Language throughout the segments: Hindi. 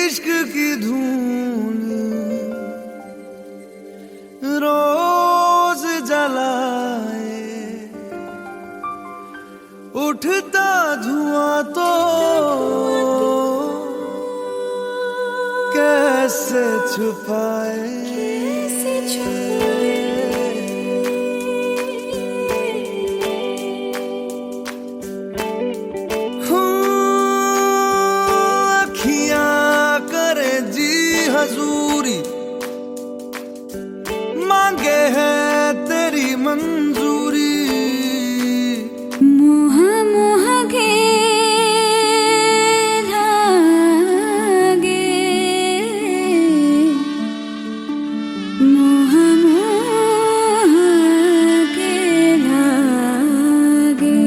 इश्क की धूल रोज जलाए, उठता धुआं तो कैसे छुपाए। अखियां करे जी हजूरी, मांगे है तेरी मंजूरी। मोह मोह के धागे, मोह मोह के धागे।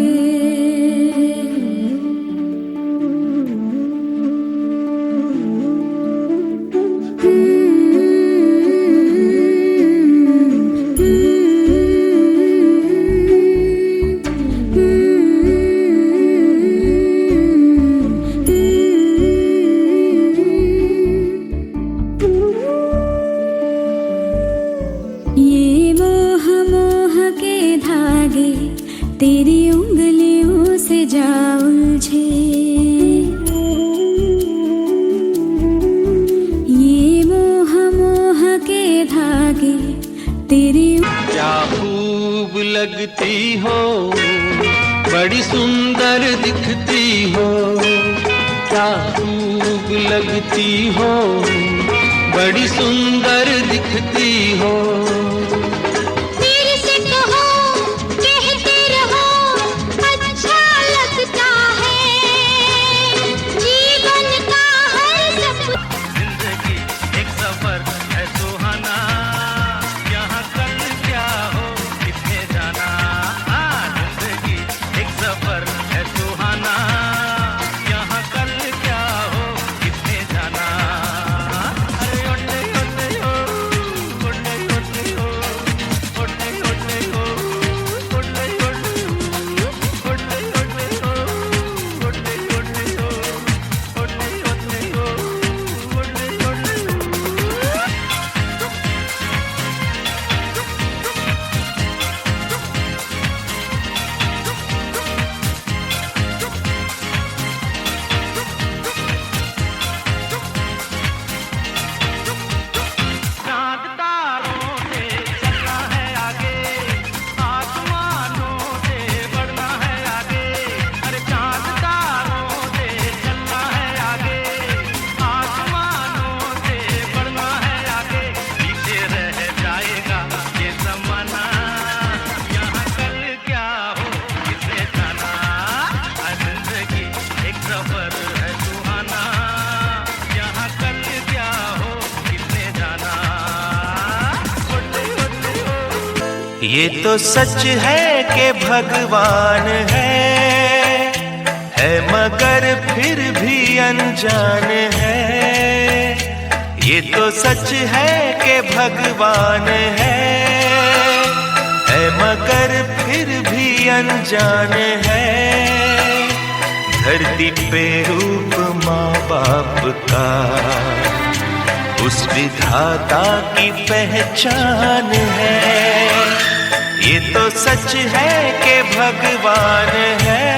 ये मोह मोह के धागे तेरी उंगलियों से जा उलझे। ये मोह मोह के धागे तेरी क्या खूब लगती हो, बड़ी सुंदर दिखती हो। क्या खूब लगती हो, बड़ी सुंदर दिखती हो। मेरे से कहो, कहते रहो, अच्छा लगता है जीवन का हर सपना। जिंदगी एक सफर है सुहाना, यहाँ कल क्या हो किसने जाना। जिंदगी एक सफर है सुहाना, यहाँ कल क्या हो किसने जाना। अरे ओले ओले हो, ओले ओले हो, ओले ओले हो, ओले ओले हो, ओले ओले हो, ओले ओले हो, ओले ओले हो, ओले ओले हो। चांद तारों से चलना है आगे, आसमानों से बढ़ना है आगे। अरे चांद तारों से चलना है आगे, आसमानों से बढ़ना है आगे। पीछे रह जाएगा ये ज़माना, यहाँ कल क्या हो किसने जाना। जिंदगी एक सफर है सुहाना, यहाँ कल क्या हो किसने जाना। ओले ओले हो। ये तो सच है कि भगवान है मगर फिर भी अनजान है। ये तो सच है कि भगवान है मगर फिर भी अनजान है। धरती पे रूप माँ बाप का उस विधाता की पहचान है। ये तो सच है कि भगवान है।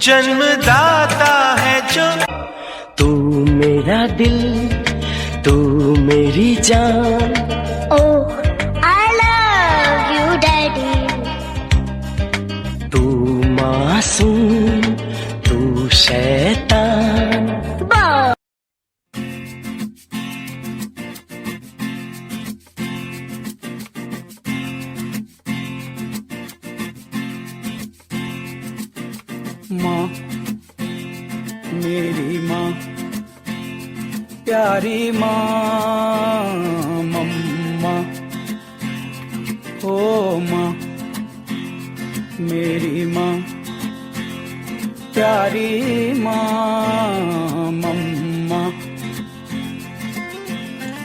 जन्मदाता है जो तू मेरा दिल, तू मेरी जान। ओह आई लव यू डैडी। तू मासूम, तू शैतान। माँ, मेरी माँ, प्यारी माँ, मम्मा, ओ माँ, मेरी माँ, प्यारी माँ, मम्मा।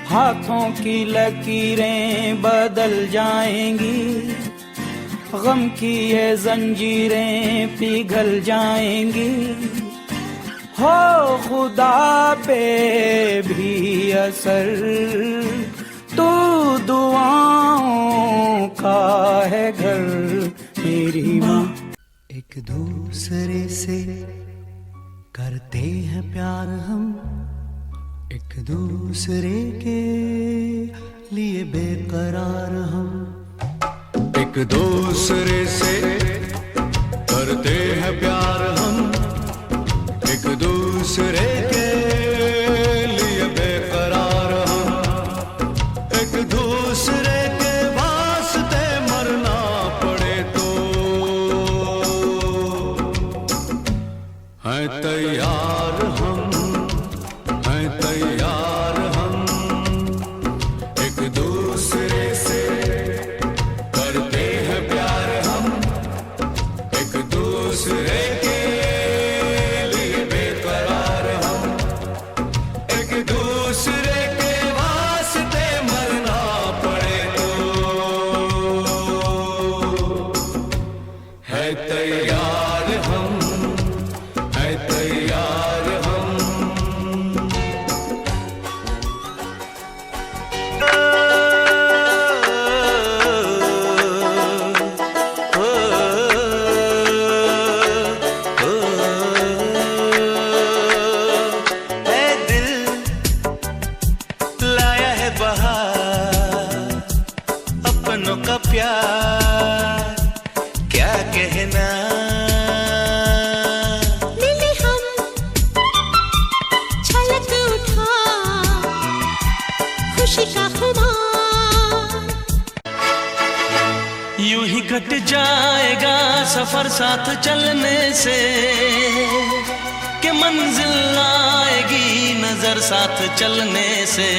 हाथों की लकीरें बदल जाएंगी, गम की ये जंजीरें पिघल जाएंगी, हो खुदा पे भी असर, तू दुआओं का है घर, मेरी माँ। एक दूसरे से करते हैं प्यार हम, एक दूसरे के लिए बेकरार हम, एक दूसरे से करते हैं प्यार हम, एक दूसरे के लिए बेकरार हम, एक दूसरे के वास्ते मरना पड़े तो हैं तैयार हम, हैं तैयार हम, एक दूसरे से करते हैं प्यार हम, एक दूसरे के लिए बेकरार हम, एक दूसरे के वास्ते मरना पड़े तो है तैयार हम, है तैयार हम। ऐ दिल लाया है बहार, अपनों का प्यार क्या कहना। दिल हम छलक उठा खुशी का खुमार, यूं ही कट जाएगा सफर साथ चलने से, कि मंजिल आएगी नजर साथ चलने से,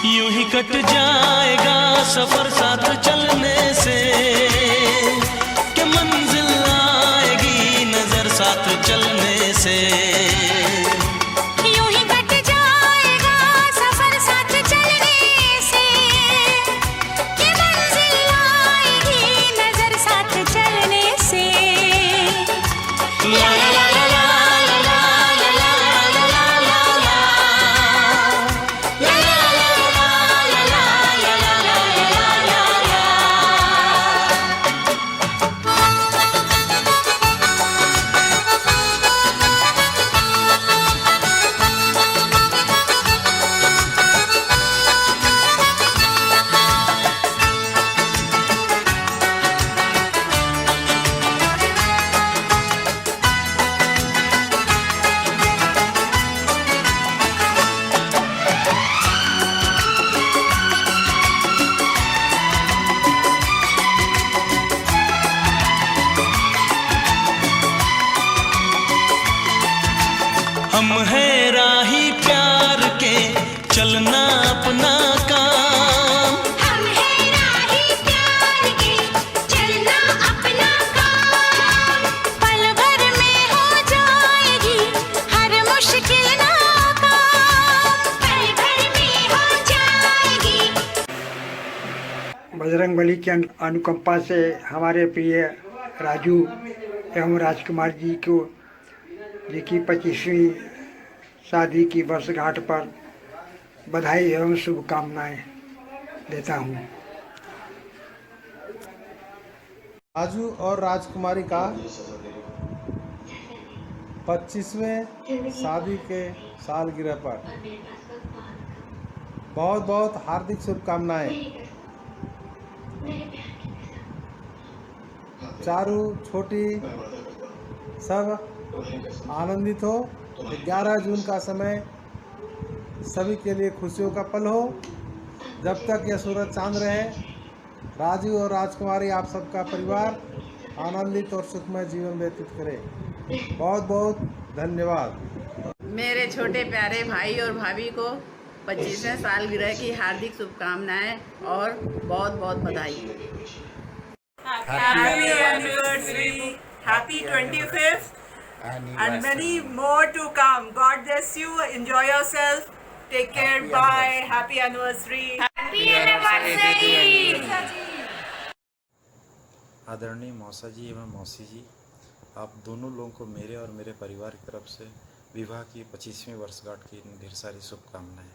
यूं ही कट जाएगा सफर साथ चलने से, कि मंजिल आएगी नजर साथ चलने से। यूं ही कट जाएगा सफर साथ चलने से, कि मंजिल आएगी नजर साथ चलने से। ला ला ला ला ला ला ला ला ला ला ला ला, ला ला ला ला ला ला ला ला ला। हम हैं राही प्यार के, चलना अपना काम, हम हैं राही प्यार के, चलना अपना काम, पल भर में हो जाएगी हर मुश्किल नाकाम, पल भर में हो जाएगी। बजरंगबली की अनुकंपा से हमारे प्रिय राजू एवं राजकुमार जी को जी की 25वीं शादी की वर्षगांठ पर बधाई एवं शुभकामनाएं देता हूँ। राजू और राजकुमारी का 25वें शादी के सालगिरह पर बहुत बहुत हार्दिक शुभकामनाएं। चारू छोटी सब आनंदित हो। 11 जून का समय सभी के लिए खुशियों का पल हो। जब तक यह सूरज चांद रहे, राजू और राजकुमारी आप सबका परिवार आनंदित और सुखमय जीवन व्यतीत करें। बहुत बहुत धन्यवाद। मेरे छोटे प्यारे भाई और भाभी को 25वें सालगिरह की हार्दिक शुभकामनाएं और बहुत बहुत बधाई। Happy anniversary, happy 25th, and many more to come. God bless you. Enjoy yourself. Take care. Bye. Happy anniversary. Happy anniversary! आदरणीय मौसा जी एवं मौसी जी, आप दोनों लोगों को मेरे और मेरे परिवार की तरफ से विवाह की 25वीं वर्षगांठ की ढेर सारी शुभकामनाएं।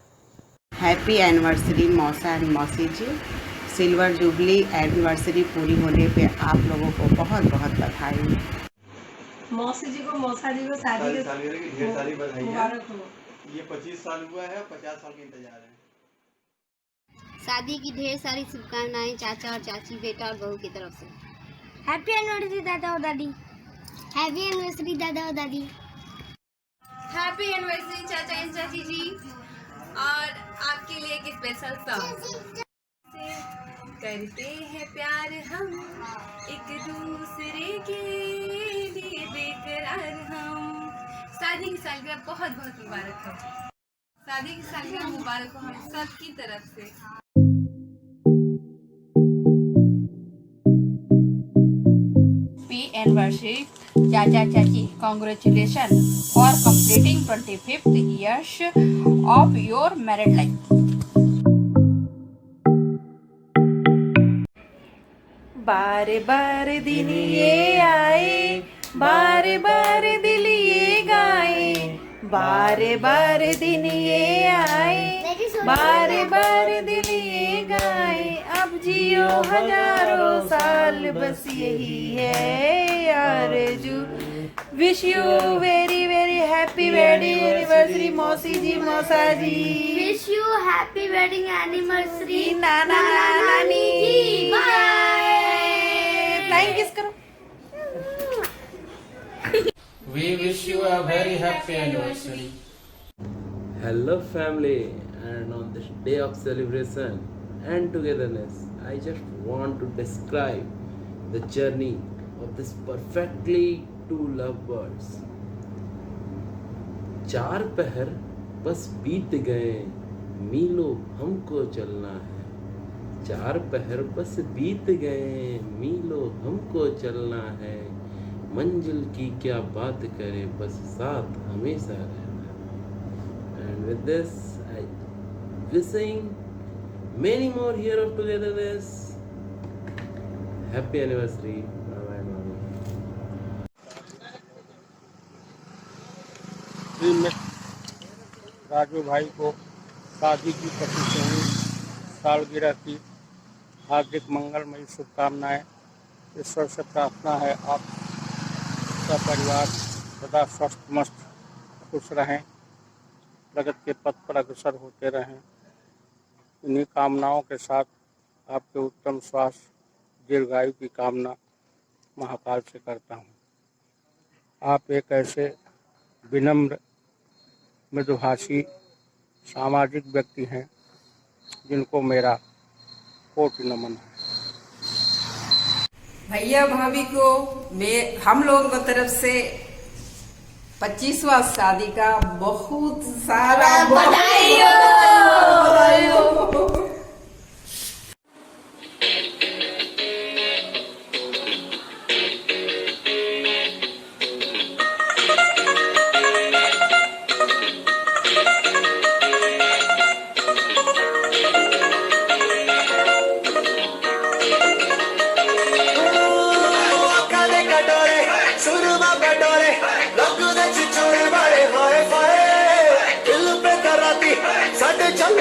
हैप्पी एनिवर्सरी मौसा एंड मौसी जी। सिल्वर जुबली एनिवर्सरी पूरी होने पे आप लोगों को बहुत बहुत बधाई। मौसी जी को मौसा जी को शादी की ढेर सारी बधाई मुबारक हो। ये 25 साल हुआ है, 50 साल का इंतजार है। शादी की ढेर सारी शुभकामनाएं चाचा और चाची, बेटा और बहू की तरफ से। हैप्पी एनिवर्सरी दादा और दादी। हैप्पी एनिवर्सरी दादा और दादी। हैप्पी एनिवर्सरी चाचा एंड चाची जी। और आपके लिए एक स्पेशल सॉन्ग। करते हैं प्यार हम एक दूसरे के लिए बेकरार हम। शादी की सालगिरह बहुत बहुत मुबारक हो। शादी की सालगिरह मुबारक हो हम सब की तरफ से। Anniversary, Chacha Chachi, congratulations for completing 25th years of your married life. बार बार दिन ये आए, बार बार दिल ये गाए, बार बार दिन ये आए, बार बार दिल ये गाए। अब जियो हजारों साल बस यही है आरज़ू। Wish you very very happy wedding anniversary मौसी जी, मौसा जी। Wish you happy wedding anniversary नाना नानी जी। बाय। फ्लाइंग किस करो। We wish you a very happy anniversary. Hello family, and on this day of celebration and togetherness, I just want to describe the journey of this perfectly two lovebirds. चार पहर बस बीत गए, मीलों हमको चलना है। चार पहर बस बीत गए, मीलों हमको चलना है। मंजिल की क्या बात करे, बस साथ हमेशा रहना। And with this, I wishing many more years of togetherness. Happy anniversary. Bye bye, mommy. Raju भाई को शादी की 25वीं सालगिरह की हार्दिक मंगलमयी शुभकामनाएं। ईश्वर से प्रार्थना है आप सब परिवार सदा स्वस्थ मस्त खुश रहें, प्रगति के पथ पर अग्रसर होते रहें। इन्हीं कामनाओं के साथ आपके उत्तम स्वास्थ्य दीर्घायु की कामना महाकाल से करता हूँ। आप एक ऐसे विनम्र मृदुभाषी सामाजिक व्यक्ति हैं जिनको मेरा कोटि नमन है। भैया भाभी को हम लोगों की तरफ से 25वां शादी का बहुत सारा बधाई हो। साढ़े चल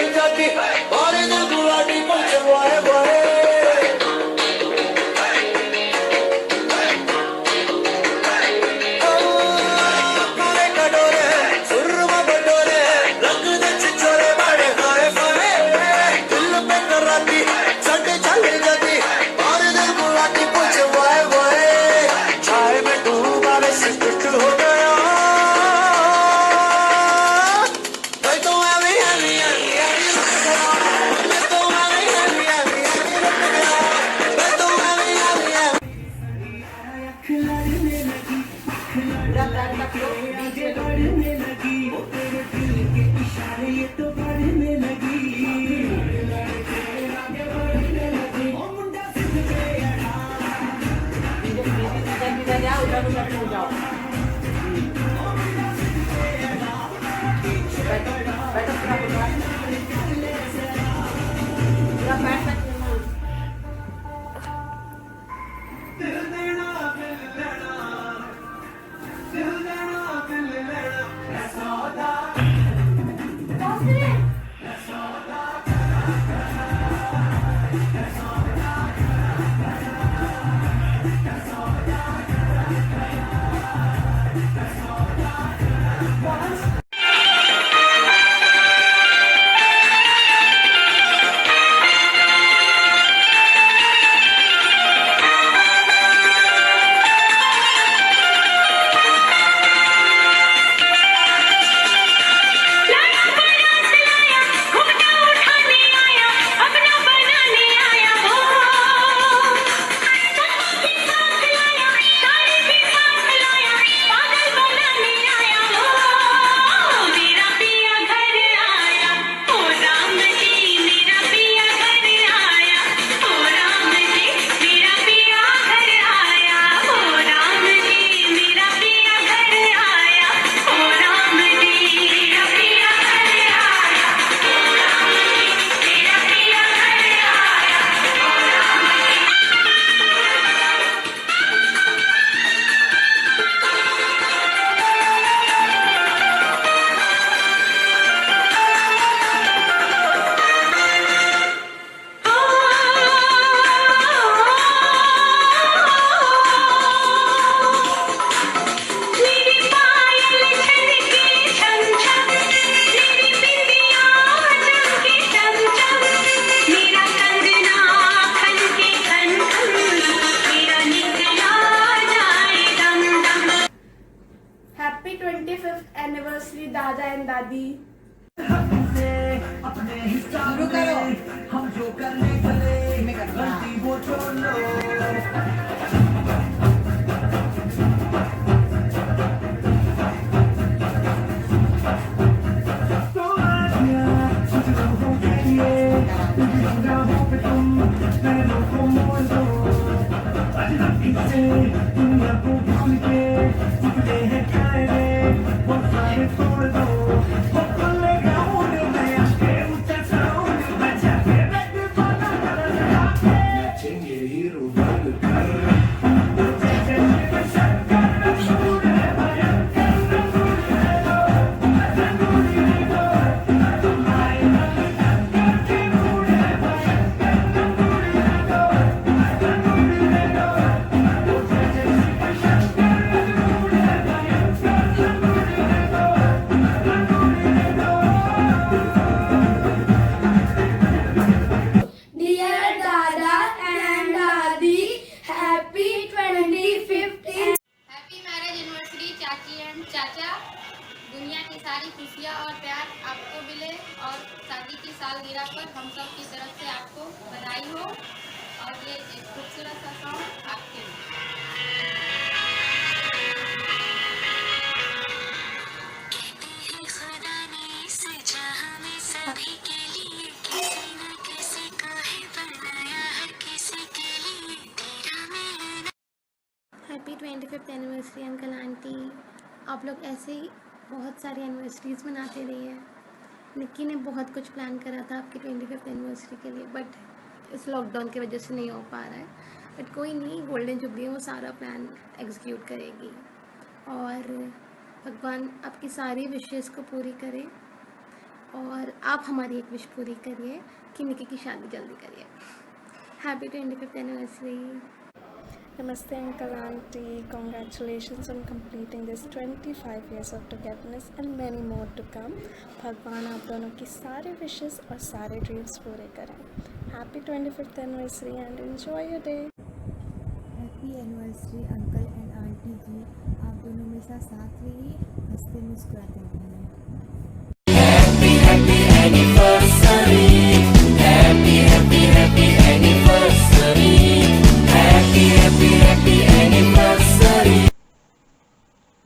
सालगिरह पर हम सब की तरफ से आपको बधाई हो और ये एक खूबसूरत सा सॉन्ग आपके लिए। Happy 25th anniversary uncle aunty. आप लोग ऐसे ही बहुत सारी एनिवर्सरीज मनाते रहिए। निक्की ने बहुत कुछ प्लान करा था आपकी 25th एनिवर्सरी के लिए, बट इस लॉकडाउन की वजह से नहीं हो पा रहा है। बट कोई नहीं, गोल्डन जुबली वो सारा प्लान एग्जीक्यूट करेगी और भगवान आपकी सारी विशेज़ को पूरी करे और आप हमारी एक विश पूरी करिए कि निक्की की शादी जल्दी करिए। Happy 25th anniversary. Namaste Uncle Auntie, congratulations on completing this 25 years of togetherness and many more to come. भगवान आप दोनों की सारे विशेस और सारे ड्रीम्स पूरे करें। Happy 25th anniversary and enjoy your day. Happy anniversary uncle and aunty जी, आप दोनों हमेशा साथ रहिए, हंसते मुस्कुराते रहिए।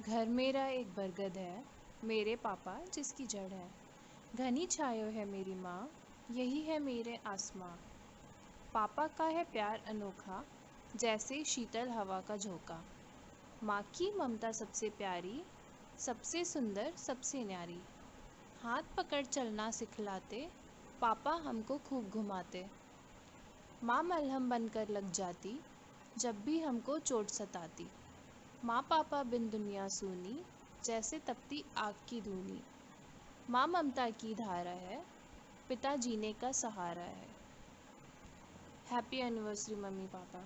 घर मेरा एक बरगद है, मेरे पापा जिसकी जड़ है। घनी छायो है मेरी माँ, यही है मेरे आसमां। पापा का है प्यार अनोखा, जैसे शीतल हवा का झोंका। माँ की ममता सबसे प्यारी, सबसे सुंदर सबसे न्यारी। हाथ पकड़ चलना सिखलाते, पापा हमको खूब घुमाते। माँ मलहम बनकर लग जाती, जब भी हमको चोट सताती। माँ पापा बिन दुनिया सूनी, जैसे तपती आग की धूनी। माँ ममता की धारा है, पिता जीने का सहारा है। Happy anniversary mummy papa.